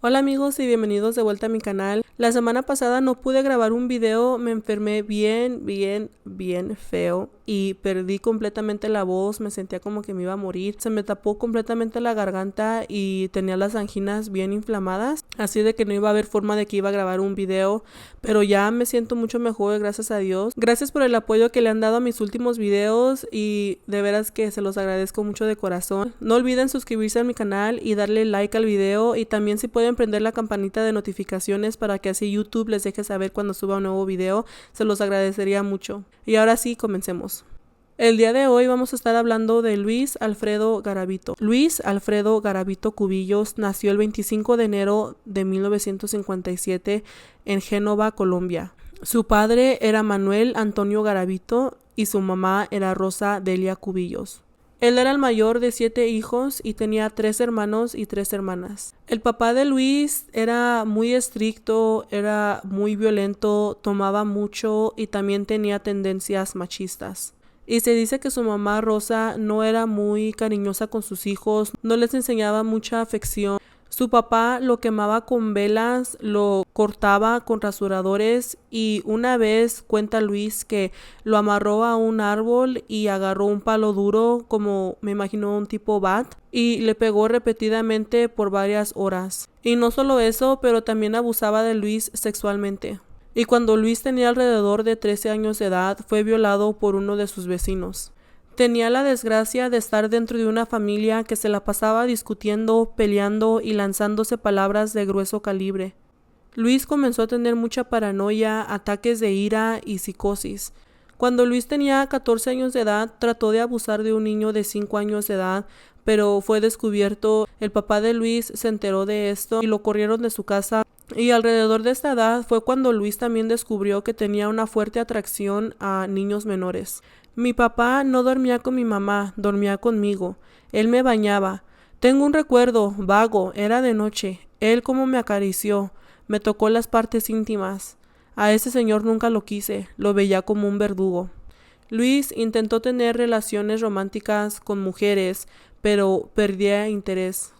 Hola amigos y bienvenidos de vuelta a mi canal. La semana pasada no pude grabar un video, me enfermé bien feo y perdí completamente la voz, me sentía como que me iba a morir. Se me tapó completamente la garganta y tenía las anginas bien inflamadas, así de que no iba a haber forma de que iba a grabar un video, pero ya me siento mucho mejor, gracias a Dios. Gracias por el apoyo que le han dado a mis últimos videos y de veras que se los agradezco mucho de corazón. No olviden suscribirse a mi canal y darle like al video, y también si pueden prender la campanita de notificaciones para que así YouTube les deje saber cuando suba un nuevo video, se los agradecería mucho. Y ahora sí, comencemos. El día de hoy vamos a estar hablando de Luis Alfredo Garavito. Luis Alfredo Garavito Cubillos nació el 25 de enero de 1957 en Génova, Colombia. Su padre era Manuel Antonio Garavito y su mamá era Rosa Delia Cubillos. Él era el mayor de 7 hijos y tenía 3 hermanos y 3 hermanas. El papá de Luis era muy estricto, era muy violento, tomaba mucho y también tenía tendencias machistas. Y se dice que su mamá Rosa no era muy cariñosa con sus hijos, no les enseñaba mucha afección. Su papá lo quemaba con velas, lo cortaba con rasuradores y una vez cuenta Luis que lo amarró a un árbol y agarró un palo duro, como me imagino un tipo bat, y le pegó repetidamente por varias horas. Y no solo eso, pero también abusaba de Luis sexualmente. Y cuando Luis tenía alrededor de 13 años de edad, fue violado por uno de sus vecinos. Tenía la desgracia de estar dentro de una familia que se la pasaba discutiendo, peleando y lanzándose palabras de grueso calibre. Luis comenzó a tener mucha paranoia, ataques de ira y psicosis. Cuando Luis tenía 14 años de edad, trató de abusar de un niño de 5 años de edad, pero fue descubierto. El papá de Luis se enteró de esto y lo corrieron de su casa. Y alrededor de esta edad fue cuando Luis también descubrió que tenía una fuerte atracción a niños menores. Mi papá no dormía con mi mamá, dormía conmigo. Él me bañaba. Tengo un recuerdo vago, era de noche. Él como me acarició, me tocó las partes íntimas. A ese señor nunca lo quise, lo veía como un verdugo. Luis intentó tener relaciones románticas con mujeres, pero perdía interés.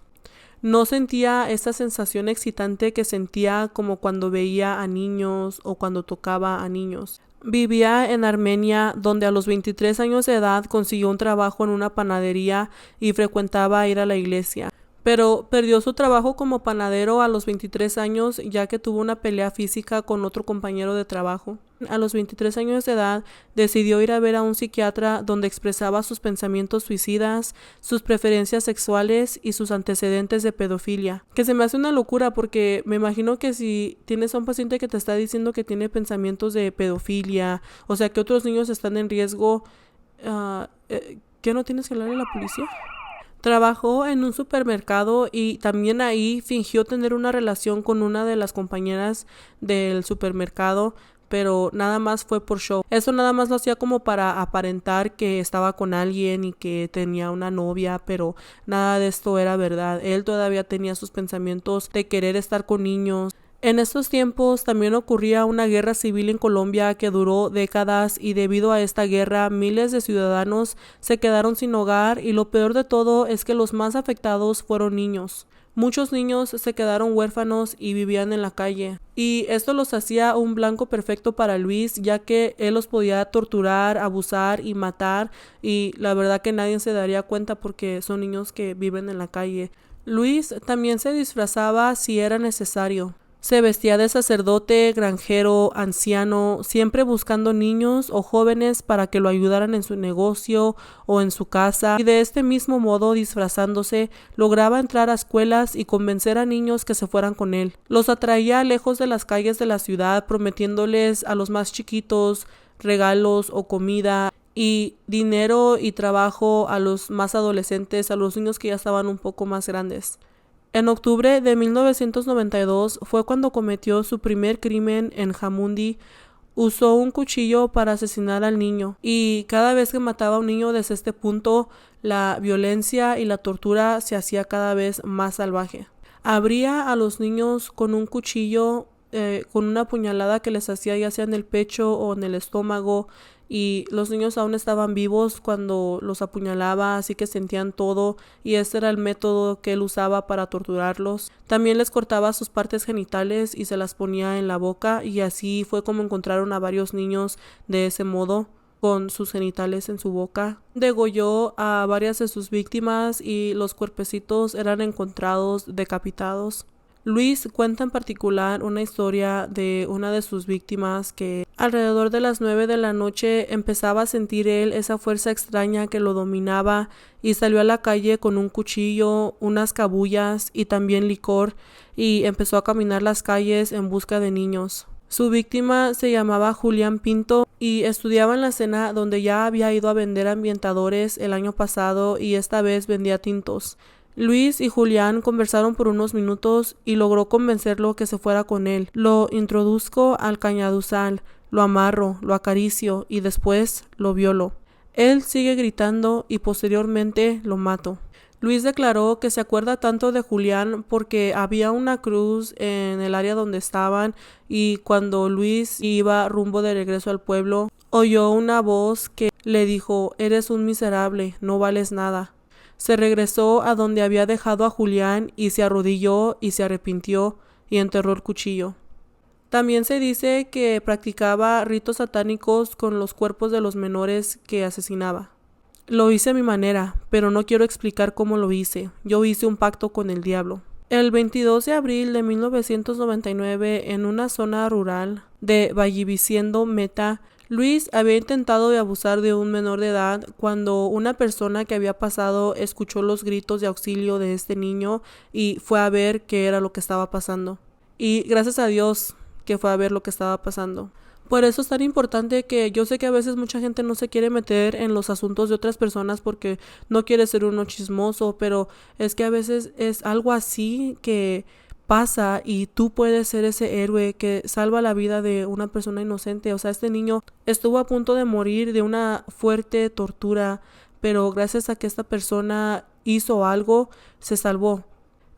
No sentía esa sensación excitante que sentía como cuando veía a niños o cuando tocaba a niños. Vivía en Armenia, donde a los 23 años de edad consiguió un trabajo en una panadería y frecuentaba ir a la iglesia. Pero perdió su trabajo como panadero a los 23 años, ya que tuvo una pelea física con otro compañero de trabajo. A los 23 años de edad decidió ir a ver a un psiquiatra donde expresaba sus pensamientos suicidas, sus preferencias sexuales y sus antecedentes de pedofilia. Que se me hace una locura porque me imagino que si tienes a un paciente que te está diciendo que tiene pensamientos de pedofilia, o sea que otros niños están en riesgo, ¿qué no tienes que hablarle a la policía? Trabajó en un supermercado y también ahí fingió tener una relación con una de las compañeras del supermercado, pero nada más fue por show. Eso nada más lo hacía como para aparentar que estaba con alguien y que tenía una novia, pero nada de esto era verdad. Él todavía tenía sus pensamientos de querer estar con niños. En estos tiempos también ocurría una guerra civil en Colombia que duró décadas, y debido a esta guerra miles de ciudadanos se quedaron sin hogar, y lo peor de todo es que los más afectados fueron niños. Muchos niños se quedaron huérfanos y vivían en la calle. Y esto los hacía un blanco perfecto para Luis, ya que él los podía torturar, abusar y matar, y la verdad que nadie se daría cuenta porque son niños que viven en la calle. Luis también se disfrazaba si era necesario. Se vestía de sacerdote, granjero, anciano, siempre buscando niños o jóvenes para que lo ayudaran en su negocio o en su casa, y de este mismo modo, disfrazándose, lograba entrar a escuelas y convencer a niños que se fueran con él. Los atraía lejos de las calles de la ciudad, prometiéndoles a los más chiquitos regalos o comida y dinero y trabajo a los más adolescentes, a los niños que ya estaban un poco más grandes. En octubre de 1992 fue cuando cometió su primer crimen en Jamundí. Usó un cuchillo para asesinar al niño, y cada vez que mataba a un niño desde este punto, la violencia y la tortura se hacía cada vez más salvaje. Abría a los niños con un cuchillo, con una puñalada que les hacía ya sea en el pecho o en el estómago, y los niños aún estaban vivos cuando los apuñalaba, así que sentían todo y ese era el método que él usaba para torturarlos. También les cortaba sus partes genitales y se las ponía en la boca y así fue como encontraron a varios niños de ese modo, con sus genitales en su boca. Degolló a varias de sus víctimas y los cuerpecitos eran encontrados decapitados. Luis cuenta en particular una historia de una de sus víctimas que alrededor de las 9 de la noche empezaba a sentir él esa fuerza extraña que lo dominaba y salió a la calle con un cuchillo, unas cabullas y también licor y empezó a caminar las calles en busca de niños. Su víctima se llamaba Julián Pinto y estudiaba en la escena donde ya había ido a vender ambientadores el año pasado y esta vez vendía tintos. Luis y Julián conversaron por unos minutos y logró convencerlo que se fuera con él. Lo introduzco al cañaduzal, lo amarro, lo acaricio y después lo violo. Él sigue gritando y posteriormente lo mato. Luis declaró que se acuerda tanto de Julián porque había una cruz en el área donde estaban y cuando Luis iba rumbo de regreso al pueblo, oyó una voz que le dijo: «Eres un miserable, no vales nada». Se regresó a donde había dejado a Julián y se arrodilló y se arrepintió y enterró el cuchillo. También se dice que practicaba ritos satánicos con los cuerpos de los menores que asesinaba. Lo hice a mi manera, pero no quiero explicar cómo lo hice. Yo hice un pacto con el diablo. El 22 de abril de 1999, en una zona rural de Valliviciendo, Meta, Luis había intentado de abusar de un menor de edad cuando una persona que había pasado escuchó los gritos de auxilio de este niño y fue a ver qué era lo que estaba pasando. Y gracias a Dios que fue a ver lo que estaba pasando. Por eso es tan importante que yo sé que a veces mucha gente no se quiere meter en los asuntos de otras personas porque no quiere ser uno chismoso, pero es que a veces es algo así que pasa y tú puedes ser ese héroe que salva la vida de una persona inocente. O sea, este niño estuvo a punto de morir de una fuerte tortura, pero gracias a que esta persona hizo algo, se salvó.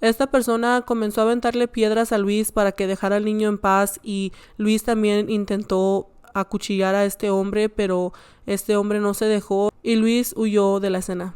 Esta persona comenzó a aventarle piedras a Luis para que dejara al niño en paz y Luis también intentó acuchillar a este hombre, pero este hombre no se dejó y Luis huyó de la escena.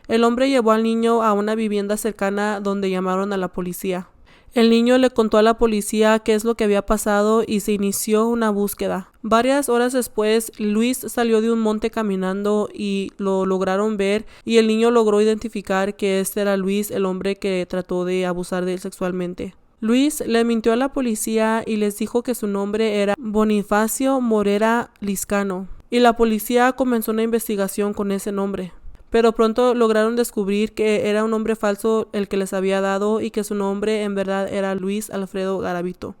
El hombre llevó al niño a una vivienda cercana donde llamaron a la policía. El niño le contó a la policía qué es lo que había pasado y se inició una búsqueda. Varias horas después, Luis salió de un monte caminando y lo lograron ver y el niño logró identificar que este era Luis, el hombre que trató de abusar de él sexualmente. Luis le mintió a la policía y les dijo que su nombre era Bonifacio Morera Liscano y la policía comenzó una investigación con ese nombre. Pero pronto lograron descubrir que era un nombre falso el que les había dado y que su nombre en verdad era Luis Alfredo Garavito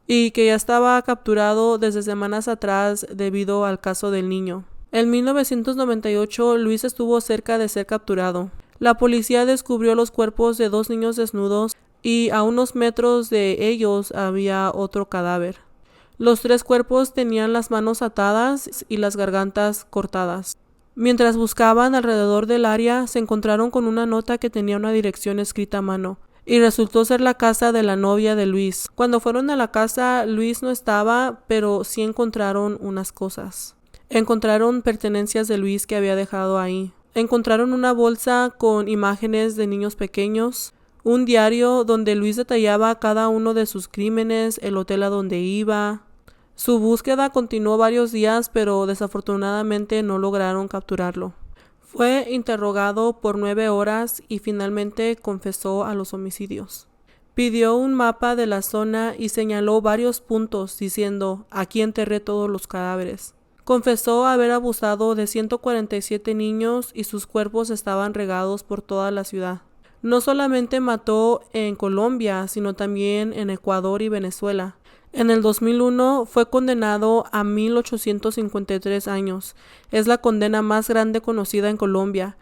y que ya estaba capturado desde semanas atrás debido al caso del niño. En 1998 Luis estuvo cerca de ser capturado. La policía descubrió los cuerpos de 2 niños desnudos y a unos metros de ellos había otro cadáver. Los 3 cuerpos tenían las manos atadas y las gargantas cortadas. Mientras buscaban alrededor del área, se encontraron con una nota que tenía una dirección escrita a mano, y resultó ser la casa de la novia de Luis. Cuando fueron a la casa, Luis no estaba, pero sí encontraron unas cosas. Encontraron pertenencias de Luis que había dejado ahí. Encontraron una bolsa con imágenes de niños pequeños, un diario donde Luis detallaba cada uno de sus crímenes, el hotel a donde iba. Su búsqueda continuó varios días, pero desafortunadamente no lograron capturarlo. Fue interrogado por 9 horas y finalmente confesó a los homicidios. Pidió un mapa de la zona y señaló varios puntos diciendo: «Aquí enterré todos los cadáveres». Confesó haber abusado de 147 niños y sus cuerpos estaban regados por toda la ciudad. No solamente mató en Colombia, sino también en Ecuador y Venezuela. En el 2001 fue condenado a 1,853 años. Es la condena más grande conocida en Colombia,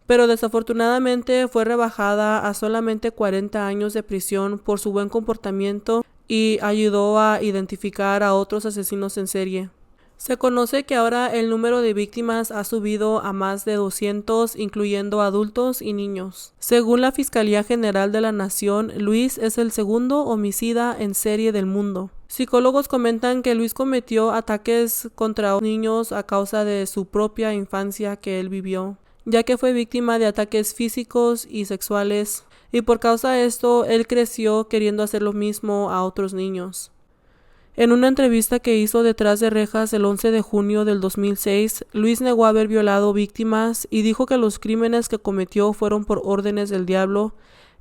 pero desafortunadamente fue rebajada a solamente 40 años de prisión por su buen comportamiento y ayudó a identificar a otros asesinos en serie. Se conoce que ahora el número de víctimas ha subido a más de 200, incluyendo adultos y niños. Según la Fiscalía General de la Nación, Luis es el segundo homicida en serie del mundo. Psicólogos comentan que Luis cometió ataques contra niños a causa de su propia infancia que él vivió, ya que fue víctima de ataques físicos y sexuales, y por causa de esto él creció queriendo hacer lo mismo a otros niños. En una entrevista que hizo detrás de rejas el 11 de junio del 2006, Luis negó haber violado víctimas y dijo que los crímenes que cometió fueron por órdenes del diablo,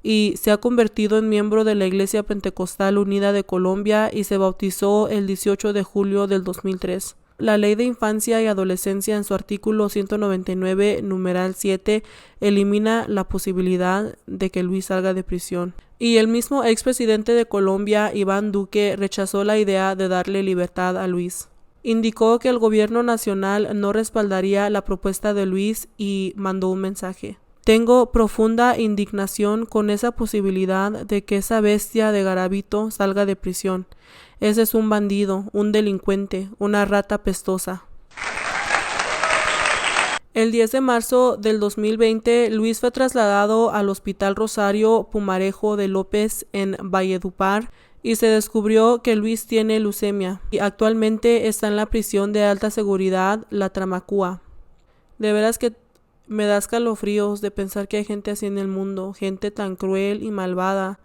y se ha convertido en miembro de la Iglesia Pentecostal Unida de Colombia y se bautizó el 18 de julio del 2003. La Ley de Infancia y Adolescencia en su artículo 199, numeral 7, elimina la posibilidad de que Luis salga de prisión. Y el mismo expresidente de Colombia, Iván Duque, rechazó la idea de darle libertad a Luis. Indicó que el gobierno nacional no respaldaría la propuesta de Luis y mandó un mensaje. Tengo profunda indignación con esa posibilidad de que esa bestia de Garavito salga de prisión. Ese es un bandido, un delincuente, una rata pestosa. El 10 de marzo del 2020, Luis fue trasladado al Hospital Rosario Pumarejo de López en Valledupar y se descubrió que Luis tiene leucemia y actualmente está en la prisión de alta seguridad La Tramacúa. De veras que me da escalofríos de pensar que hay gente así en el mundo, gente tan cruel y malvada.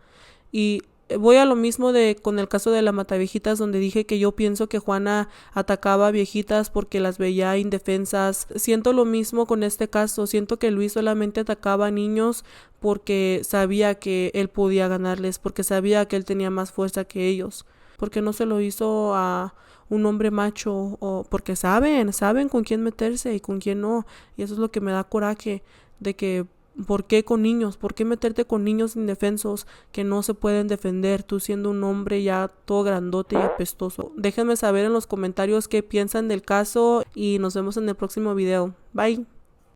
Y voy a lo mismo con el caso de la Mataviejitas, donde dije que yo pienso que Juana atacaba a viejitas porque las veía indefensas. Siento lo mismo con este caso. Siento que Luis solamente atacaba a niños porque sabía que él podía ganarles, porque sabía que él tenía más fuerza que ellos. Porque no se lo hizo a un hombre macho, o porque saben con quién meterse y con quién no. Y eso es lo que me da coraje, de que ¿por qué con niños? ¿Por qué meterte con niños indefensos que no se pueden defender, tú siendo un hombre ya todo grandote y apestoso? Déjenme saber en los comentarios qué piensan del caso y nos vemos en el próximo video. Bye.